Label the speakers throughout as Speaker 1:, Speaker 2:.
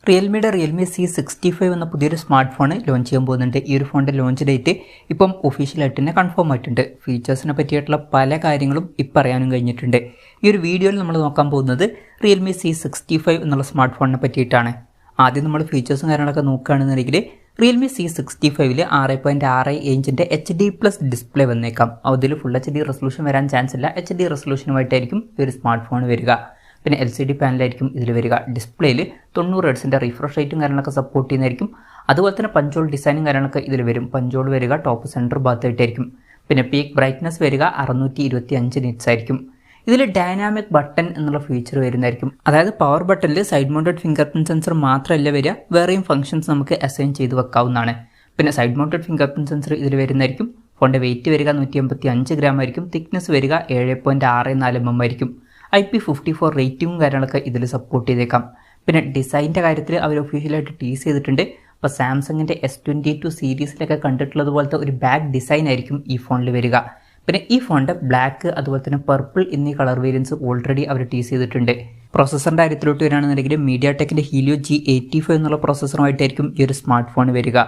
Speaker 1: റിയൽമിയുടെ Realme C65 എന്ന പുതിയൊരു smart phone launch ചെയ്യാൻ പോകുന്നുണ്ട്. ഈ ഒരു ഫോണിൻ്റെ ലോഞ്ച് ഡേറ്റ് ഇപ്പം ഒഫീഷ്യലായിട്ട് തന്നെ കൺഫേം ആയിട്ടുണ്ട്. ഫീച്ചേഴ്സിനെ പറ്റിയിട്ടുള്ള പല കാര്യങ്ങളും ഇപ്പം അറിയാനും കഴിഞ്ഞിട്ടുണ്ട്. ഈ ഒരു വീഡിയോയിൽ നമ്മൾ നോക്കാൻ പോകുന്നത് റിയൽമി C65 എന്നുള്ള സ്മാർട്ട് ഫോണിനെ പറ്റിയിട്ടാണ്. ആദ്യം നമ്മൾ ഫീച്ചേഴ്സും കാര്യങ്ങളൊക്കെ നോക്കുകയാണെന്നുണ്ടെങ്കിൽ റിയൽമി C65 6.6 ഇഞ്ചിൻ്റെ HD+ ഡിസ്പ്ലേ വന്നേക്കാം. അതിൽ ഫുൾ HD റെസൊല്യൂഷൻ വരാൻ ചാൻസ് ഇല്ല. HD റെസൊല്യൂഷനുമായിട്ടായിരിക്കും ഈ ഒരു സ്മാർട്ട് ഫോൺ വരിക. പിന്നെ LCD പാനലായിരിക്കും ഇതിൽ വരിക. ഡിസ്പ്ലേയിൽ 90 Hz റിഫ്രഷ് റേറ്റും കാര്യങ്ങളൊക്കെ സപ്പോർട്ട് ചെയ്യുന്നതായിരിക്കും. അതുപോലെ തന്നെ പഞ്ചോൾ ഡിസൈനും കാര്യങ്ങളൊക്കെ ഇതിൽ വരും. പഞ്ചോൾ വരിക ടോപ്പ് സെൻറ്റർ ഭാഗത്തായിട്ടായിരിക്കും. പിന്നെ പീക്ക് ബ്രൈറ്റ്നസ് വരിക 625 നിറ്റ്സ് ആയിരിക്കും. ഇതിൽ ഡൈനാമിക് ബട്ടൺ എന്നുള്ള ഫീച്ചർ വരുന്നതായിരിക്കും. അതായത് പവർ ബട്ടണിൽ side mounted finger print sensor മാത്രമല്ല വരിക, വേറെയും ഫംഗ്ഷൻസ് നമുക്ക് അസൈൻ ചെയ്ത് വെക്കാവുന്നതാണ്. പിന്നെ side mounted finger print sensor ഇതിൽ വരുന്നതായിരിക്കും. ഫോണിൻ്റെ വെയിറ്റ് വരിക 185 ഗ്രാം ആയിരിക്കും. തിക്നെസ് വരിക 7.64 mm ആയിരിക്കും. IP54 റേറ്റിംഗും കാര്യങ്ങളൊക്കെ ഇതിൽ സപ്പോർട്ട് ചെയ്തേക്കാം. പിന്നെ ഡിസൈൻ്റെ കാര്യത്തിൽ അവർ ഒഫീഷ്യലായിട്ട് ടീസ് ചെയ്തിട്ടുണ്ട്. അപ്പോൾ സാംസങ്ങിൻ്റെ S22 സീരീസിലൊക്കെ കണ്ടിട്ടുള്ളത് പോലത്തെ ഒരു ബാക്ക് ഡിസൈൻ ആയിരിക്കും ഈ ഫോണിൽ വരിക. പിന്നെ ഈ ഫോണിൻ്റെ ബ്ലാക്ക് അതുപോലെ തന്നെ പർപ്പിൾ എന്നീ കളർ വേരിയൻസ് ഓൾറെഡി അവർ ടീസ് ചെയ്തിട്ടുണ്ട്. പ്രോസസ്സറിൻ്റെ കാര്യത്തിലോട്ട് വരികയാണെന്നുണ്ടെങ്കിൽ MediaTekൻ്റെ Helio G85 എന്നുള്ള പ്രോസസ്സറുമായിട്ടായിരിക്കും ഈ ഒരു സ്മാർട്ട് ഫോൺ വരിക.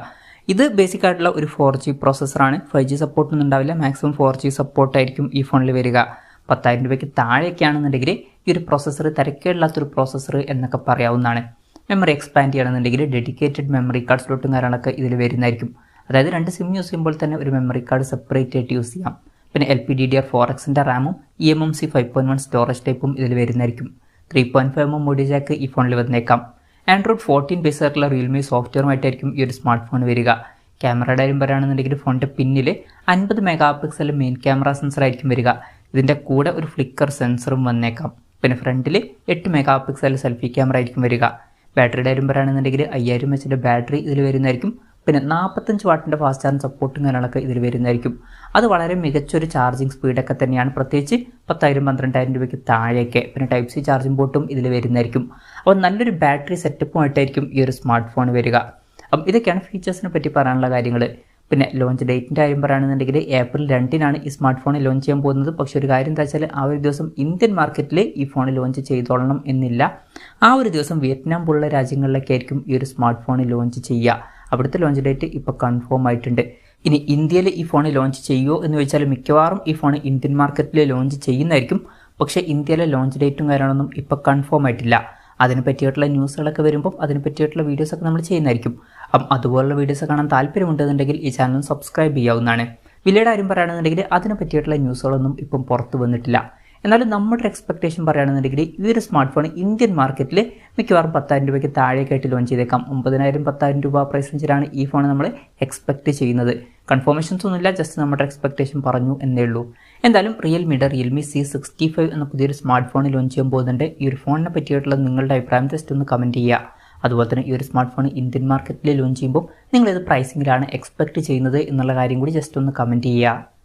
Speaker 1: ഇത് ബേസിക് ആയിട്ടുള്ള ഒരു 4G പ്രോസസ്സറാണ്. 5G സപ്പോർട്ടൊന്നും ഉണ്ടാവില്ല. മാക്സിമം 4G സപ്പോർട്ടായിരിക്കും ഈ ഫോണിൽ വരിക. 10,000 രൂപയ്ക്ക് താഴെയൊക്കെ ആണെന്നുണ്ടെങ്കിൽ ഈ ഒരു പ്രോസസ്സർ തിരക്കേടില്ലാത്തൊരു പ്രോസസ്സർ എന്നൊക്കെ പറയാവുന്നതാണ്. മെമ്മറി എക്സ്പാൻഡ് ചെയ്യണമെന്നുണ്ടെങ്കിൽ ഡെഡിക്കേറ്റഡ് മെമ്മറി കാർഡ് സ്ലോട്ടും കാര്യങ്ങളൊക്കെ ഇതിൽ വരുന്നതായിരിക്കും. അതായത് 2 സിം യൂസ് ചെയ്യുമ്പോൾ തന്നെ ഒരു മെമ്മറി കാർഡ് സെപ്പറേറ്റ് ആയിട്ട് യൂസ് ചെയ്യാം. പിന്നെ LPDDR4Xൻ്റെ റാമും eMMC 5.1 സ്റ്റോറേജ് ടൈപ്പും ഇതിൽ വരുന്നതായിരിക്കും. 3.5 mm ഓഡിയോ ജാക്ക് ഈ ഫോണിൽ വന്നേക്കാം. Android 14 ബേസ് ആയിട്ടുള്ള റിയൽമി സോഫ്റ്റ്വെയറുമായിട്ടായിരിക്കും ഈ ഒരു സ്മാർട്ട് ഫോൺ വരിക. ക്യാമറയുടെ കാര്യം പറയുകയാണെന്നുണ്ടെങ്കിൽ ഫോണിൻ്റെ പിന്നിൽ 50 MP മെയിൻ ക്യാമറ സെൻസർ ആയിരിക്കും വരിക. ഇതിൻ്റെ കൂടെ ഒരു ഫ്ലിക്കർ സെൻസറും വന്നേക്കാം. പിന്നെ ഫ്രണ്ടിൽ 8 MP സെൽഫി ക്യാമറ ആയിരിക്കും വരിക. ബാറ്ററിയുടെ കാര്യം പറയുകയാണെന്നുണ്ടെങ്കിൽ 5000 mAh ബാറ്ററി ഇതിൽ വരുന്നതായിരിക്കും. പിന്നെ 45 വാട്ടിൻ്റെ ഫാസ്റ്റ് ചാർജ് സപ്പോർട്ടും കാര്യങ്ങളൊക്കെ ഇതിൽ വരുന്നതായിരിക്കും. അത് വളരെ മികച്ചൊരു ചാർജിങ് സ്പീഡൊക്കെ തന്നെയാണ്, പ്രത്യേകിച്ച് 10,000-12,000 രൂപയ്ക്ക് താഴെയൊക്കെ. പിന്നെ ടൈപ്പ് സി ചാർജിംഗ് പോർട്ടും ഇതിൽ വരുന്നതായിരിക്കും. അപ്പോൾ നല്ലൊരു ബാറ്ററി സെറ്റപ്പുമായിട്ടായിരിക്കും ഈ ഒരു സ്മാർട്ട് ഫോൺ വരിക. അപ്പം ഇതൊക്കെയാണ് ഫീച്ചേഴ്സിനെ പറ്റി പറയാനുള്ള കാര്യങ്ങൾ. പിന്നെ ലോഞ്ച് ഡേറ്റിൻ്റെ കാര്യം പറയുകയാണെന്നുണ്ടെങ്കിൽ April 2 ഈ സ്മാർട്ട് ഫോൺ ലോഞ്ച് ചെയ്യാൻ പോകുന്നത്. പക്ഷേ ഒരു കാര്യം എന്താ വെച്ചാൽ ആ ഒരു ദിവസം ഇന്ത്യൻ മാർക്കറ്റിൽ ഈ ഫോൺ ലോഞ്ച് ചെയ്തോളണം എന്നില്ല. ആ ഒരു ദിവസം വിയറ്റ്നാം പോലുള്ള രാജ്യങ്ങളിലൊക്കെ ആയിരിക്കും ഈ ഒരു സ്മാർട്ട് ഫോൺ ലോഞ്ച് ചെയ്യുക. അവിടുത്തെ ലോഞ്ച് ഡേറ്റ് ഇപ്പോൾ കൺഫേം ആയിട്ടുണ്ട്. ഇനി ഇന്ത്യയിൽ ഈ ഫോൺ ലോഞ്ച് ചെയ്യുമോ എന്ന് ചോദിച്ചാൽ മിക്കവാറും ഈ ഫോൺ ഇന്ത്യൻ മാർക്കറ്റിൽ ലോഞ്ച് ചെയ്യുന്നതായിരിക്കും. പക്ഷേ ഇന്ത്യയിലെ ലോഞ്ച് ഡേറ്റും കാര്യങ്ങളൊന്നും ഇപ്പോൾ കൺഫേം ആയിട്ടില്ല. അതിനെ പറ്റിയിട്ടുള്ള ന്യൂസുകളൊക്കെ വരുമ്പോൾ അതിനെ പറ്റിയിട്ടുള്ള വീഡിയോസൊക്കെ നമ്മൾ ചെയ്യുന്നതായിരിക്കും. അപ്പം അതുപോലുള്ള വീഡിയോസ് കാണാൻ താല്പര്യമുണ്ടെന്നുണ്ടെങ്കിൽ ഈ ചാനൽ സബ്സ്ക്രൈബ് ചെയ്യാവുന്നതാണ്. വിലയുടെ കാര്യം പറയുകയാണെന്നുണ്ടെങ്കിൽ അതിനെ പറ്റിയിട്ടുള്ള ന്യൂസുകളൊന്നും ഇപ്പം പുറത്ത് വന്നിട്ടില്ല. എന്നാലും നമ്മുടെ എക്സ്പെക്ടേഷൻ പറയുകയാണെന്നുണ്ടെങ്കിൽ ഈ ഒരു സ്മാർട്ട് ഫോൺ ഇന്ത്യൻ മാർക്കറ്റിൽ മിക്കവാറും 10,000 രൂപയ്ക്ക് താഴേക്കായിട്ട് ലോഞ്ച് ചെയ്തേക്കാം. 9,000-10,000 രൂപ പ്രൈസ് റേഞ്ചിലാണ് ഈ ഫോൺ നമ്മൾ എക്സ്പെക്ട് ചെയ്യുന്നത്. കൺഫർമേഷൻസ് ഒന്നുമില്ല, ജസ്റ്റ് നമ്മുടെ എക്സ്പെക്ടേഷൻ പറഞ്ഞു എന്നേ ഉള്ളൂ. എന്തായാലും റിയൽമിയുടെ റിയൽമി C65 എന്ന പുതിയൊരു സ്മാർട്ട് ഫോൺ ലോഞ്ച് ചെയ്യാൻ പോകുന്നുണ്ട്. ഈ ഒരു ഫോണിനെ പറ്റിയിട്ടുള്ള നിങ്ങളുടെ അഭിപ്രായം ജസ്റ്റ് ഒന്ന് കമൻറ്റ് ചെയ്യുക. അതുപോലെ തന്നെ ഈ ഒരു സ്മാർട്ട് ഫോൺ ഇന്ത്യൻ മാർക്കറ്റിൽ ലോഞ്ച് ചെയ്യുമ്പോൾ നിങ്ങളേത് പ്രൈസിങ്ങിലാണ് എക്സ്പെക്ട് ചെയ്യുന്നത് എന്നുള്ള കാര്യം കൂടി ജസ്റ്റ് ഒന്ന് കമൻറ്റ് ചെയ്യുക.